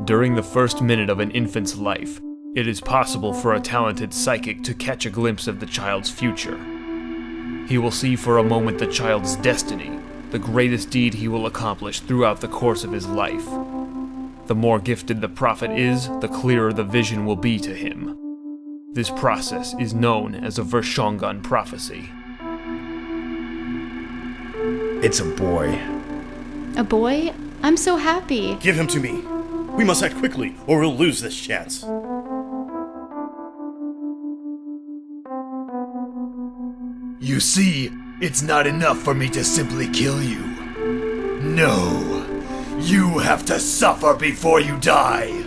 During the first minute of an infant's life, it is possible for a talented psychic to catch a glimpse of the child's future. He will see for a moment the child's destiny, the greatest deed he will accomplish throughout the course of his life. The more gifted the prophet is, the clearer the vision will be to him. This process is known as a Kashingkan prophecy. It's a boy. A boy? I'm so happy. Give him to me. We must act quickly, or we'll lose this chance. You see, it's not enough for me to simply kill you. No, you have to suffer before you die.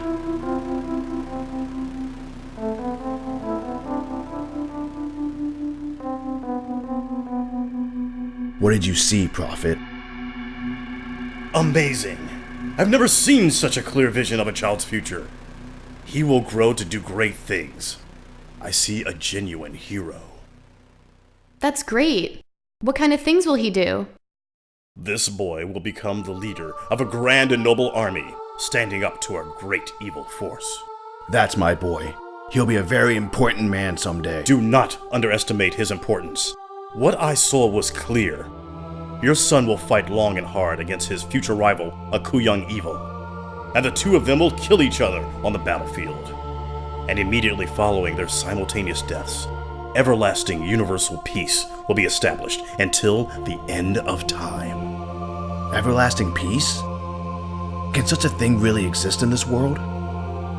What did you see, Prophet? Amazing. I've never seen such a clear vision of a child's future. He will grow to do great things. I see a genuine hero. That's great. What kind of things will he do? This boy will become the leader of a grand and noble army, standing up to our great evil force. That's my boy. He'll be a very important man someday. Do not underestimate his importance. What I saw was clear. Your son will fight long and hard against his future rival, a Kuyang Evil. And the two of them will kill each other on the battlefield. And immediately following their simultaneous deaths, everlasting universal peace will be established until the end of time. Everlasting peace? Can such a thing really exist in this world?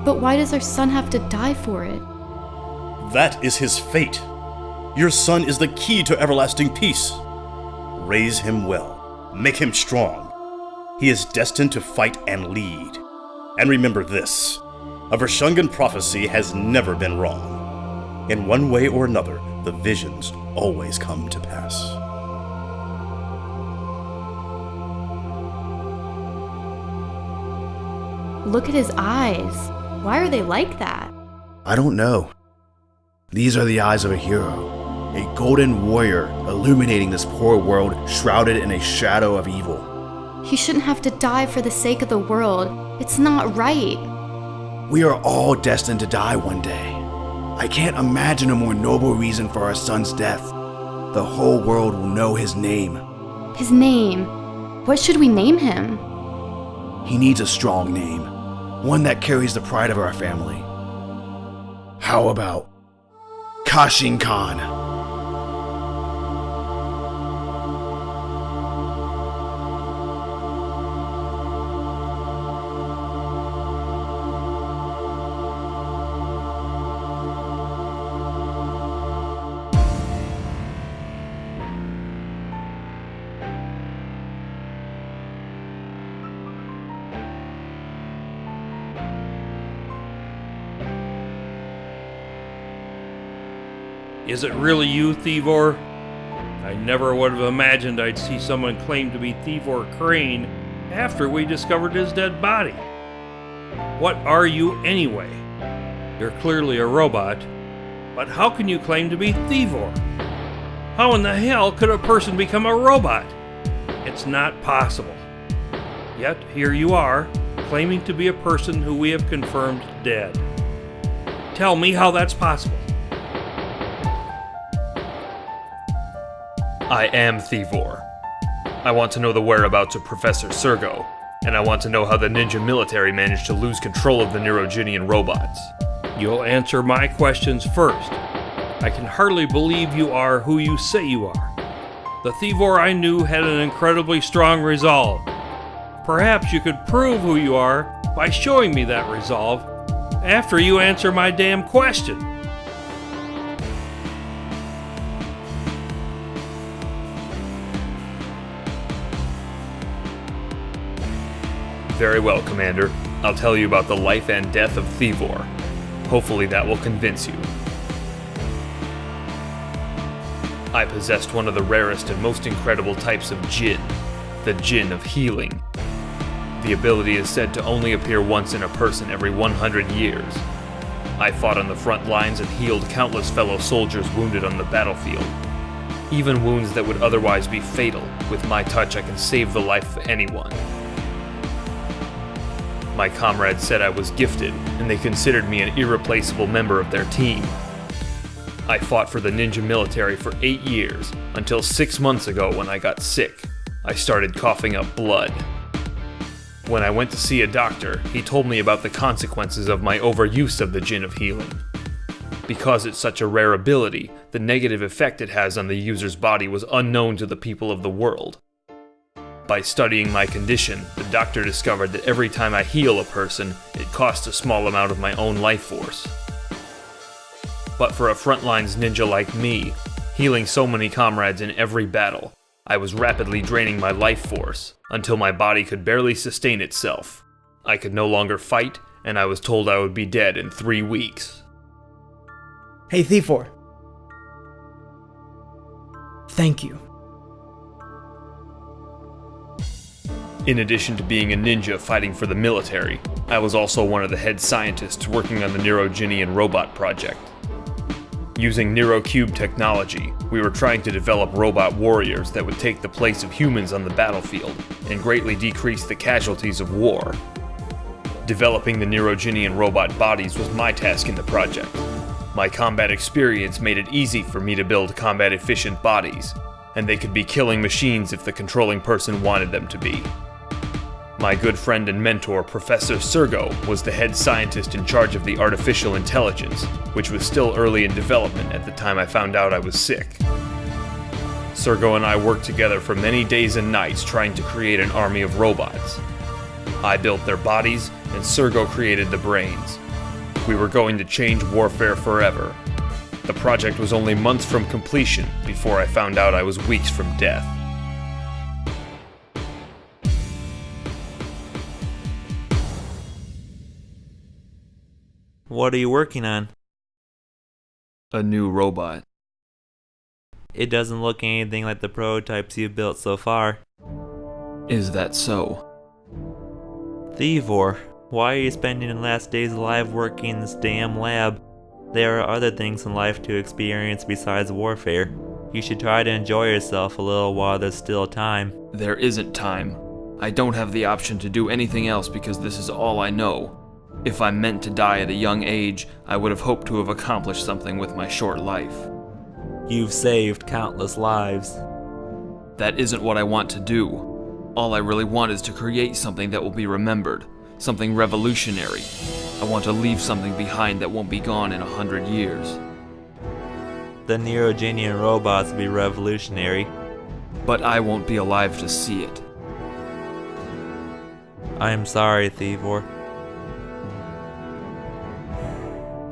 But why does our son have to die for it? That is his fate. Your son is the key to everlasting peace. Raise him well. Make him strong. He is destined to fight and lead. And remember this, a Kashingkan prophecy has never been wrong. In one way or another, the visions always come to pass. Look at his eyes. Why are they like that? I don't know. These are the eyes of a hero. A golden warrior illuminating this poor world shrouded in a shadow of evil. He shouldn't have to die for the sake of the world. It's not right. We are all destined to die one day. I can't imagine a more noble reason for our son's death. The whole world will know his name. His name? What should we name him? He needs a strong name. One that carries the pride of our family. How about Kashingkan? Is it really you, Thievor? I never would have imagined I'd see someone claim to be Thievor Crane after we discovered his dead body. What are you anyway? You're clearly a robot, but how can you claim to be Thievor? How in the hell could a person become a robot? It's not possible. Yet here you are, claiming to be a person who we have confirmed dead. Tell me how that's possible. I am Thievor. I want to know the whereabouts of Professor Sergo, and I want to know how the ninja military managed to lose control of the Neurogenian robots. You'll answer my questions first. I can hardly believe you are who you say you are. The Thievor I knew had an incredibly strong resolve. Perhaps you could prove who you are by showing me that resolve after you answer my damn question. Very well, Commander. I'll tell you about the life and death of Thievor. Hopefully that will convince you. I possessed one of the rarest and most incredible types of Jinn, the Jinn of healing. The ability is said to only appear once in a person every 100 years. I fought on the front lines and healed countless fellow soldiers wounded on the battlefield. Even wounds that would otherwise be fatal, with my touch I can save the life of anyone. My comrades said I was gifted, and they considered me an irreplaceable member of their team. I fought for the ninja military for 8 years, until 6 months ago when I got sick. I started coughing up blood. When I went to see a doctor, he told me about the consequences of my overuse of the Djinn of Healing. Because it's such a rare ability, the negative effect it has on the user's body was unknown to the people of the world. By studying my condition, the doctor discovered that every time I heal a person, it costs a small amount of my own life force. But for a frontlines ninja like me, healing so many comrades in every battle, I was rapidly draining my life force, until my body could barely sustain itself. I could no longer fight, and I was told I would be dead in 3 weeks. Hey, Thievor. Thank you. In addition to being a ninja fighting for the military, I was also one of the head scientists working on the Neurogenian robot project. Using NeuroCube technology, we were trying to develop robot warriors that would take the place of humans on the battlefield and greatly decrease the casualties of war. Developing the Neurogenian robot bodies was my task in the project. My combat experience made it easy for me to build combat-efficient bodies, and they could be killing machines if the controlling person wanted them to be. My good friend and mentor, Professor Sergo, was the head scientist in charge of the artificial intelligence, which was still early in development at the time I found out I was sick. Sergo and I worked together for many days and nights trying to create an army of robots. I built their bodies, and Sergo created the brains. We were going to change warfare forever. The project was only months from completion before I found out I was weeks from death. What are you working on? A new robot. It doesn't look anything like the prototypes you've built so far. Is that so? Thievor, why are you spending the last days alive working in this damn lab? There are other things in life to experience besides warfare. You should try to enjoy yourself a little while there's still time. There isn't time. I don't have the option to do anything else because this is all I know. If I'm meant to die at a young age, I would have hoped to have accomplished something with my short life. You've saved countless lives. That isn't what I want to do. All I really want is to create something that will be remembered, something revolutionary. I want to leave something behind that won't be gone in 100 years. The Neurogenian robots will be revolutionary. But I won't be alive to see it. I'm sorry, Thievor.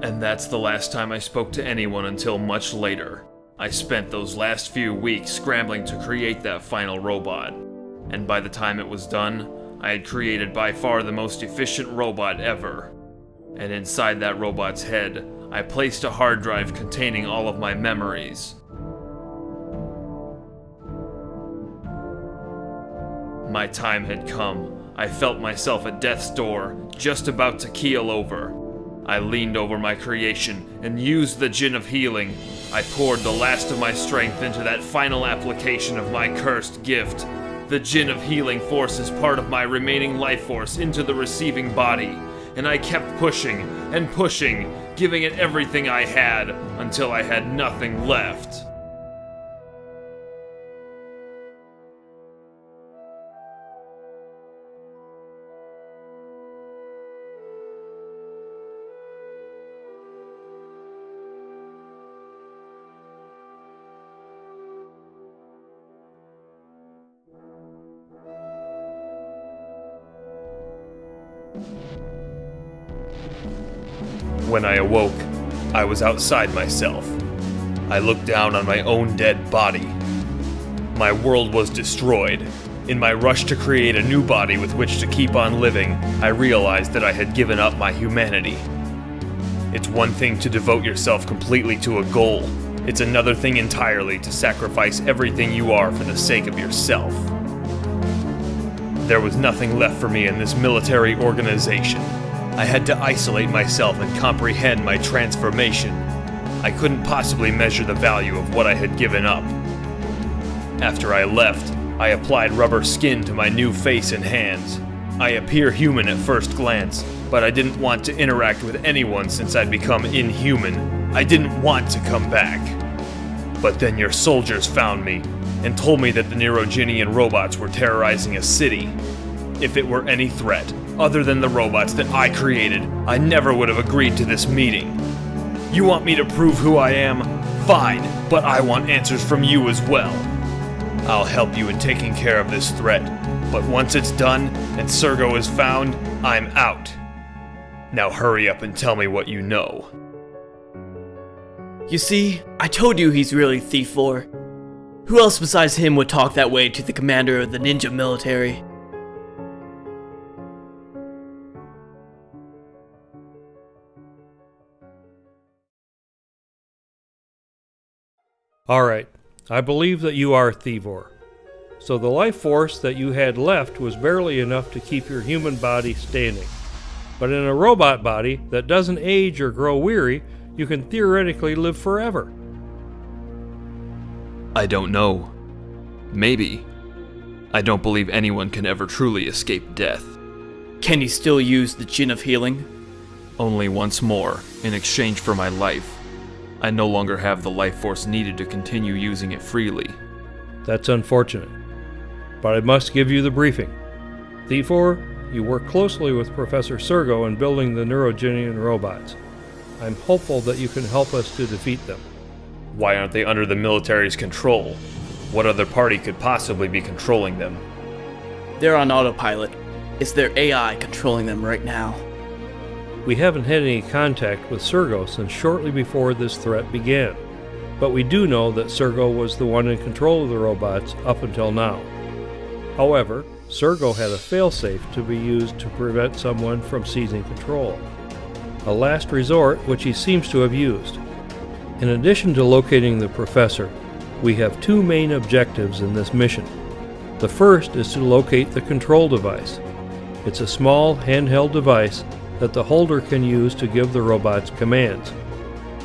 And that's the last time I spoke to anyone until much later. I spent those last few weeks scrambling to create that final robot. And by the time it was done, I had created by far the most efficient robot ever. And inside that robot's head, I placed a hard drive containing all of my memories. My time had come. I felt myself at death's door, just about to keel over. I leaned over my creation and used the Djinn of Healing. I poured the last of my strength into that final application of my cursed gift. The Djinn of Healing forces part of my remaining life force into the receiving body, and I kept pushing and pushing, giving it everything I had, until I had nothing left. When I awoke, I was outside myself. I looked down on my own dead body. My world was destroyed. In my rush to create a new body with which to keep on living, I realized that I had given up my humanity. It's one thing to devote yourself completely to a goal. It's another thing entirely to sacrifice everything you are for the sake of yourself. There was nothing left for me in this military organization. I had to isolate myself and comprehend my transformation. I couldn't possibly measure the value of what I had given up. After I left, I applied rubber skin to my new face and hands. I appear human at first glance, but I didn't want to interact with anyone since I'd become inhuman. I didn't want to come back. But then your soldiers found me and told me that the Neurogenian robots were terrorizing a city. If it were any threat, other than the robots that I created, I never would have agreed to this meeting. You want me to prove who I am? Fine, but I want answers from you as well. I'll help you in taking care of this threat, but once it's done and Sergo is found, I'm out. Now hurry up and tell me what you know. You see, I told you he's really Thievor. Who else besides him would talk that way to the commander of the ninja military? Alright, I believe that you are Thievor. So the life force that you had left was barely enough to keep your human body standing. But in a robot body that doesn't age or grow weary, you can theoretically live forever. I don't know. Maybe. I don't believe anyone can ever truly escape death. Can he still use the Jinn of Healing? Only once more, in exchange for my life. I no longer have the life force needed to continue using it freely. That's unfortunate. But I must give you the briefing. Thievor, you work closely with Professor Sergo in building the Neurogenian robots. I'm hopeful that you can help us to defeat them. Why aren't they under the military's control? What other party could possibly be controlling them? They're on autopilot. It's their AI controlling them right now. We haven't had any contact with Sergo since shortly before this threat began, but we do know that Sergo was the one in control of the robots up until now. However, Sergo had a failsafe to be used to prevent someone from seizing control. A last resort which he seems to have used. In addition to locating the professor, we have two main objectives in this mission. The first is to locate the control device. It's a small handheld device that the holder can use to give the robots commands.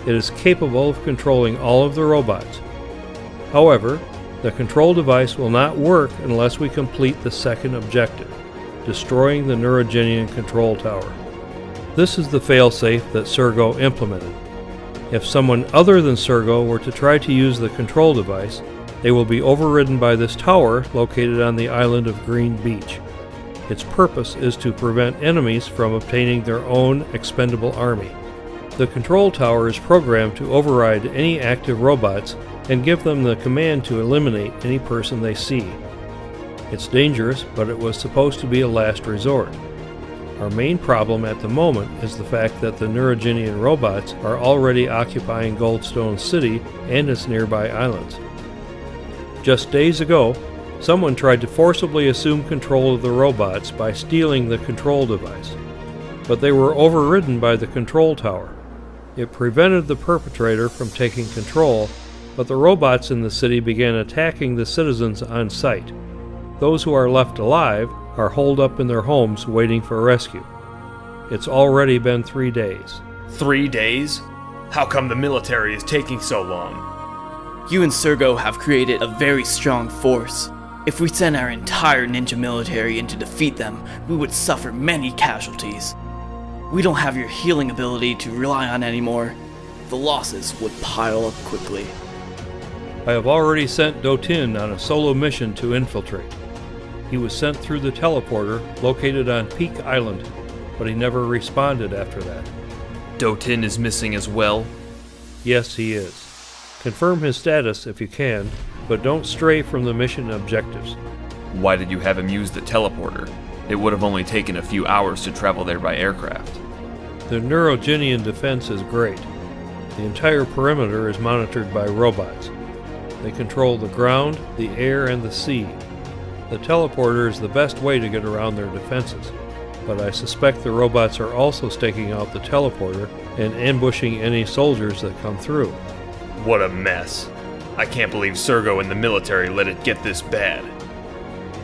It is capable of controlling all of the robots. However, the control device will not work unless we complete the second objective, destroying the Neurogenian control tower. This is the failsafe that Sergo implemented. If someone other than Sergo were to try to use the control device, they will be overridden by this tower located on the island of Green Beach. Its purpose is to prevent enemies from obtaining their own expendable army. The control tower is programmed to override any active robots and give them the command to eliminate any person they see. It's dangerous, but it was supposed to be a last resort. Our main problem at the moment is the fact that the Neurogenian robots are already occupying Goldstone City and its nearby islands. Just days ago, someone tried to forcibly assume control of the robots by stealing the control device, but they were overridden by the control tower. It prevented the perpetrator from taking control, but the robots in the city began attacking the citizens on sight. Those who are left alive are holed up in their homes waiting for rescue. It's already been 3 days. 3 days? How come the military is taking so long? You and Sergo have created a very strong force. If we sent our entire ninja military in to defeat them, we would suffer many casualties. We don't have your healing ability to rely on anymore. The losses would pile up quickly. I have already sent Dotin on a solo mission to infiltrate. He was sent through the teleporter located on Peak Island, but he never responded after that. Dotin is missing as well? Yes, he is. Confirm his status if you can, but don't stray from the mission objectives. Why did you have him use the teleporter? It would have only taken a few hours to travel there by aircraft. The Neurogenian defense is great. The entire perimeter is monitored by robots. They control the ground, the air, and the sea. The teleporter is the best way to get around their defenses, but I suspect the robots are also staking out the teleporter and ambushing any soldiers that come through. What a mess. I can't believe Sergo and the military let it get this bad.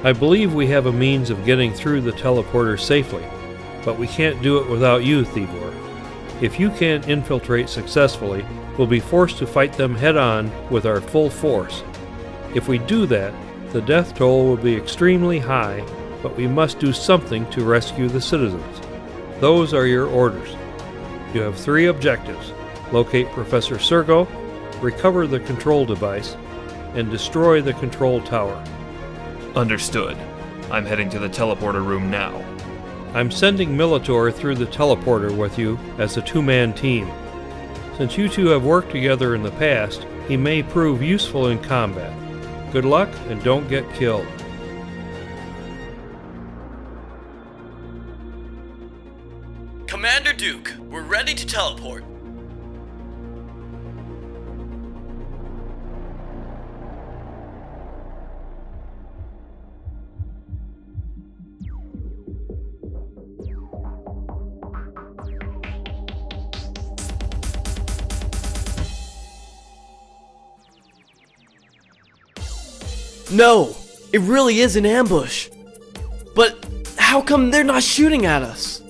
I believe we have a means of getting through the teleporter safely, but we can't do it without you, Thievor. If you can't infiltrate successfully, we'll be forced to fight them head-on with our full force. If we do that, the death toll will be extremely high, but we must do something to rescue the citizens. Those are your orders. You have 3 objectives: locate Professor Sergo, recover the control device, and destroy the control tower. Understood. I'm heading to the teleporter room now. I'm sending Militor through the teleporter with you as a 2-man team. Since you two have worked together in the past, he may prove useful in combat. Good luck and don't get killed. Commander Duke, we're ready to teleport. No! It really is an ambush! But how come they're not shooting at us?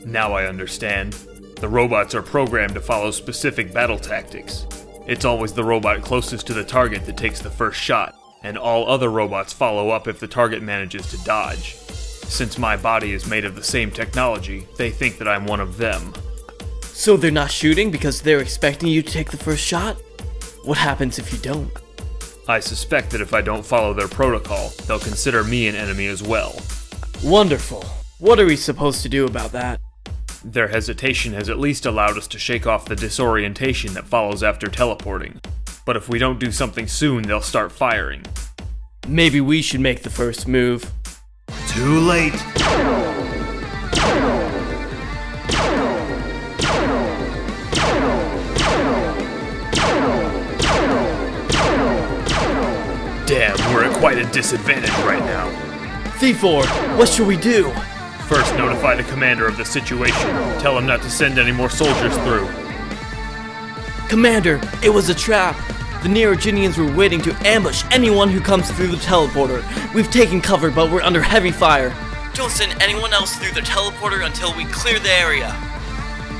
Now I understand. The robots are programmed to follow specific battle tactics. It's always the robot closest to the target that takes the first shot, and all other robots follow up if the target manages to dodge. Since my body is made of the same technology, they think that I'm one of them. So they're not shooting because they're expecting you to take the first shot? What happens if you don't? I suspect that if I don't follow their protocol, they'll consider me an enemy as well. Wonderful. What are we supposed to do about that? Their hesitation has at least allowed us to shake off the disorientation that follows after teleporting. But if we don't do something soon, they'll start firing. Maybe we should make the first move. Too late. Damn, we're at quite a disadvantage right now. Thievor, what should we do? First, notify the commander of the situation. Tell him not to send any more soldiers through. Commander, it was a trap. The Neurogenians were waiting to ambush anyone who comes through the teleporter. We've taken cover, but we're under heavy fire. Don't send anyone else through the teleporter until we clear the area.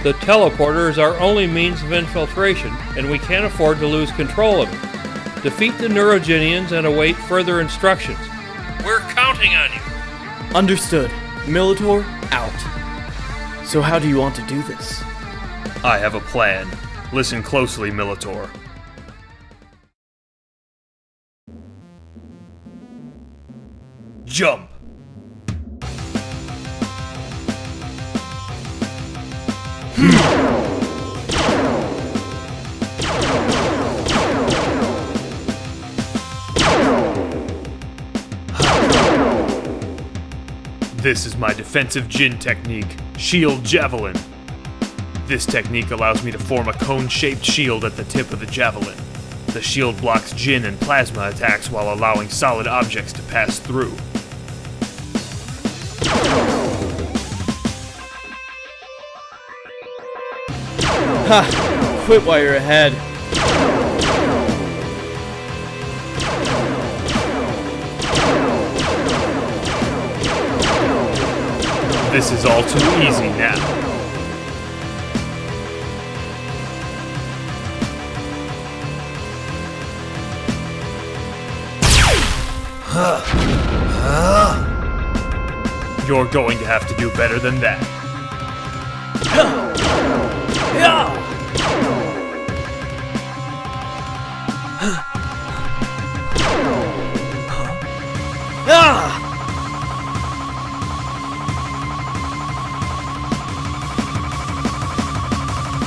The teleporter is our only means of infiltration, and we can't afford to lose control of it. Defeat the Neurogenians and await further instructions. We're counting on you. Understood. Militor, out. So how do you want to do this? I have a plan. Listen closely, Militor. Jump! This is my defensive Jin technique, Shield Javelin. This technique allows me to form a cone-shaped shield at the tip of the javelin. The shield blocks Jin and plasma attacks while allowing solid objects to pass through. Ha! Quit while you're ahead. This is all too easy now. You're going to have to do better than that.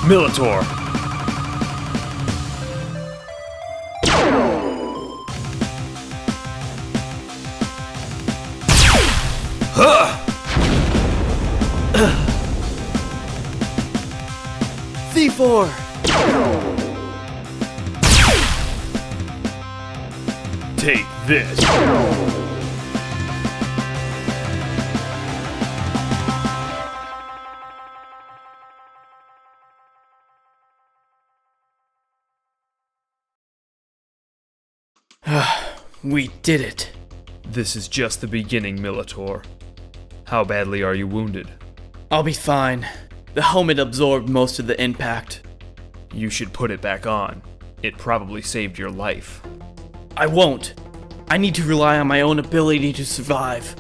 Militor. Thievor! Take this. We did it. This is just the beginning, Militor. How badly are you wounded? I'll be fine. The helmet absorbed most of the impact. You should put it back on. It probably saved your life. I won't. I need to rely on my own ability to survive.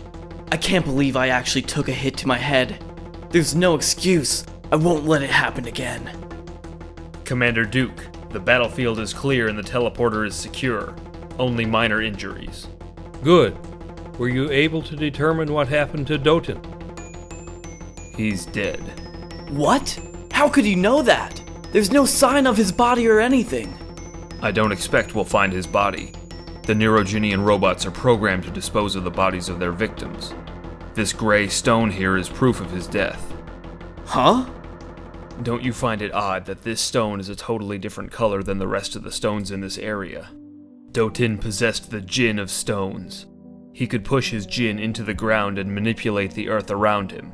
I can't believe I actually took a hit to my head. There's no excuse. I won't let it happen again. Commander Duke, the battlefield is clear and the teleporter is secure. Only minor injuries. Good. Were you able to determine what happened to Doten? He's dead. What? How could you know that? There's no sign of his body or anything. I don't expect we'll find his body. The Neurogenian robots are programmed to dispose of the bodies of their victims. This gray stone here is proof of his death. Huh? Don't you find it odd that this stone is a totally different color than the rest of the stones in this area? Doten possessed the Jinn of stones. He could push his Jinn into the ground and manipulate the earth around him,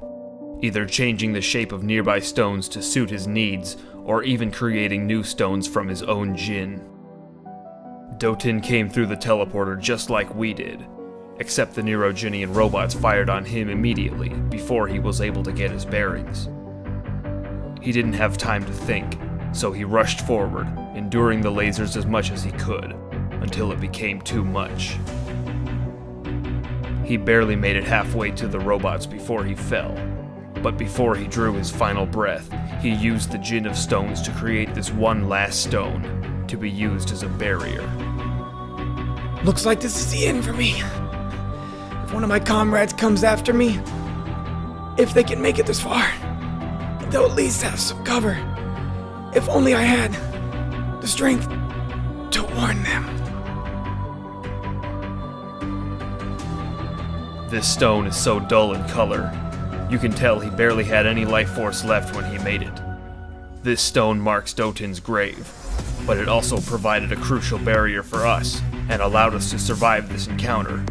either changing the shape of nearby stones to suit his needs, or even creating new stones from his own Jinn. Doten came through the teleporter just like we did, except the Neurogenian robots fired on him immediately, before he was able to get his bearings. He didn't have time to think, so he rushed forward, enduring the lasers as much as he could, until it became too much. He barely made it halfway to the robots before he fell, but before he drew his final breath, he used the Jinn of Stones to create this one last stone, to be used as a barrier. Looks like this is the end for me. If one of my comrades comes after me, if they can make it this far, they'll at least have some cover. If only I had the strength to warn them. This stone is so dull in color, you can tell he barely had any life force left when he made it. This stone marks Doten's grave, but it also provided a crucial barrier for us, and allowed us to survive this encounter.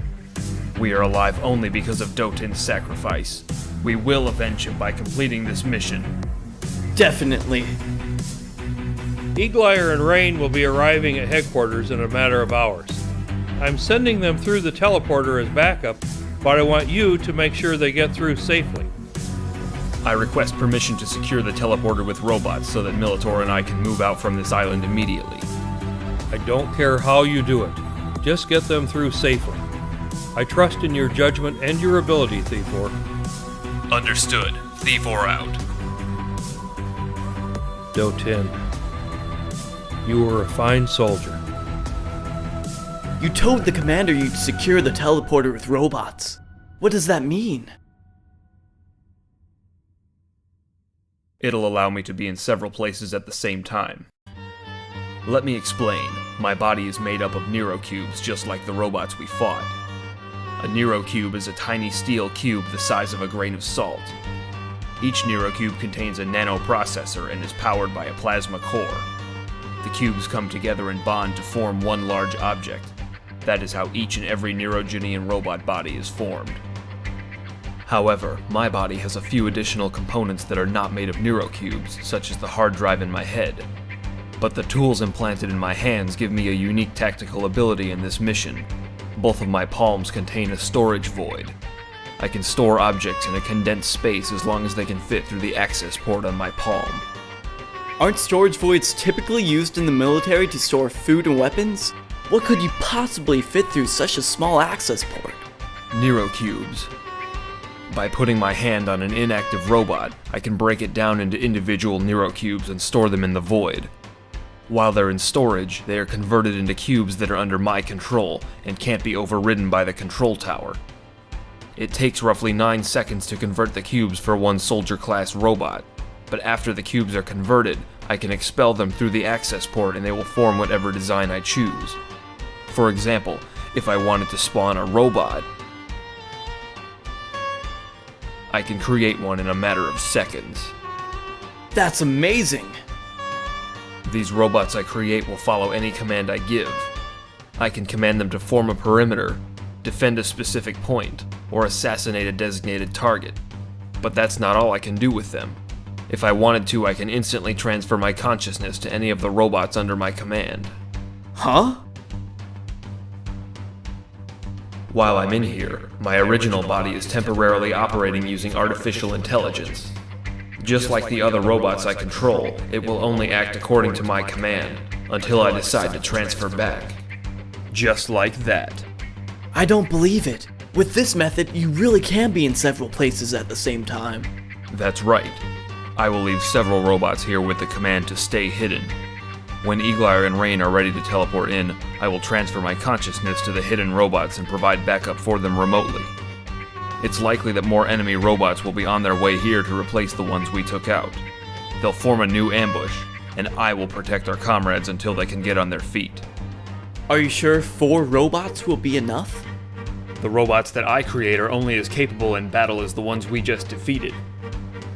We are alive only because of Doten's sacrifice. We will avenge him by completing this mission. Definitely. Eagle-Eye and Rain will be arriving at headquarters in a matter of hours. I'm sending them through the teleporter as backup, but I want you to make sure they get through safely. I request permission to secure the teleporter with robots so that Militor and I can move out from this island immediately. I don't care how you do it. Just get them through safely. I trust in your judgment and your ability, Thievor. Understood. Thievor out. Doten, you were a fine soldier. You told the commander you'd secure the teleporter with robots. What does that mean? It'll allow me to be in several places at the same time. Let me explain. My body is made up of neurocubes, just like the robots we fought. A neurocube is a tiny steel cube the size of a grain of salt. Each neurocube contains a nanoprocessor and is powered by a plasma core. The cubes come together and bond to form one large object. That is how each and every Neurogenian robot body is formed. However, my body has a few additional components that are not made of neurocubes, such as the hard drive in my head. But the tools implanted in my hands give me a unique tactical ability in this mission. Both of my palms contain a storage void. I can store objects in a condensed space as long as they can fit through the access port on my palm. Aren't storage voids typically used in the military to store food and weapons? What could you possibly fit through such a small access port? Neurocubes. By putting my hand on an inactive robot, I can break it down into individual neurocubes and store them in the void. While they're in storage, they are converted into cubes that are under my control and can't be overridden by the control tower. It takes roughly 9 seconds to convert the cubes for one soldier-class robot, but after the cubes are converted, I can expel them through the access port and they will form whatever design I choose. For example, if I wanted to spawn a robot, I can create one in a matter of seconds. That's amazing! These robots I create will follow any command I give. I can command them to form a perimeter, defend a specific point, or assassinate a designated target. But that's not all I can do with them. If I wanted to, I can instantly transfer my consciousness to any of the robots under my command. Huh? While I'm in here, my original body is temporarily operating using artificial intelligence. Just like the other robots I control, it will only act according to my command, until I decide to transfer back. Just like that. I don't believe it. With this method, you really can be in several places at the same time. That's right. I will leave several robots here with the command to stay hidden. When Eagle and Rain are ready to teleport in, I will transfer my consciousness to the hidden robots and provide backup for them remotely. It's likely that more enemy robots will be on their way here to replace the ones we took out. They'll form a new ambush, and I will protect our comrades until they can get on their feet. Are you sure 4 robots will be enough? The robots that I create are only as capable in battle as the ones we just defeated.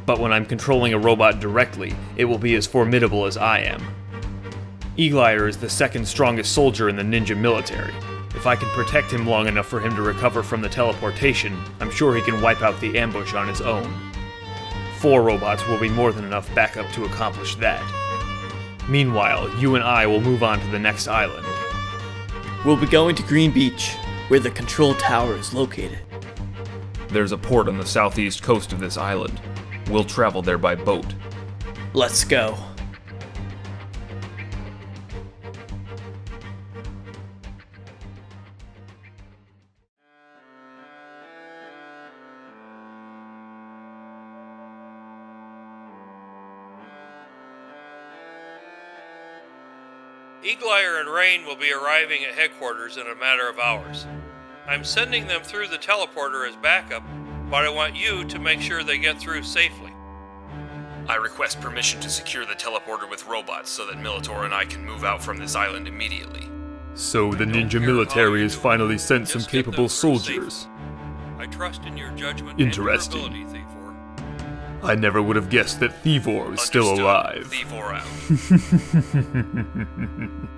But when I'm controlling a robot directly, it will be as formidable as I am. Eagle is the second strongest soldier in the ninja military. If I can protect him long enough for him to recover from the teleportation, I'm sure he can wipe out the ambush on his own. 4 robots will be more than enough backup to accomplish that. Meanwhile, you and I will move on to the next island. We'll be going to Green Beach, where the control tower is located. There's a port on the southeast coast of this island. We'll travel there by boat. Let's go. Eagle and Rain will be arriving at headquarters in a matter of hours. I'm sending them through the teleporter as backup, but I want you to make sure they get through safely. I request permission to secure the teleporter with robots so that Militor and I can move out from this island immediately. So the ninja military has finally sent some capable soldiers. I trust in your judgment Interesting. and your ability, Thievor. I never would have guessed that Thievor was still Understood. alive. Thievor out.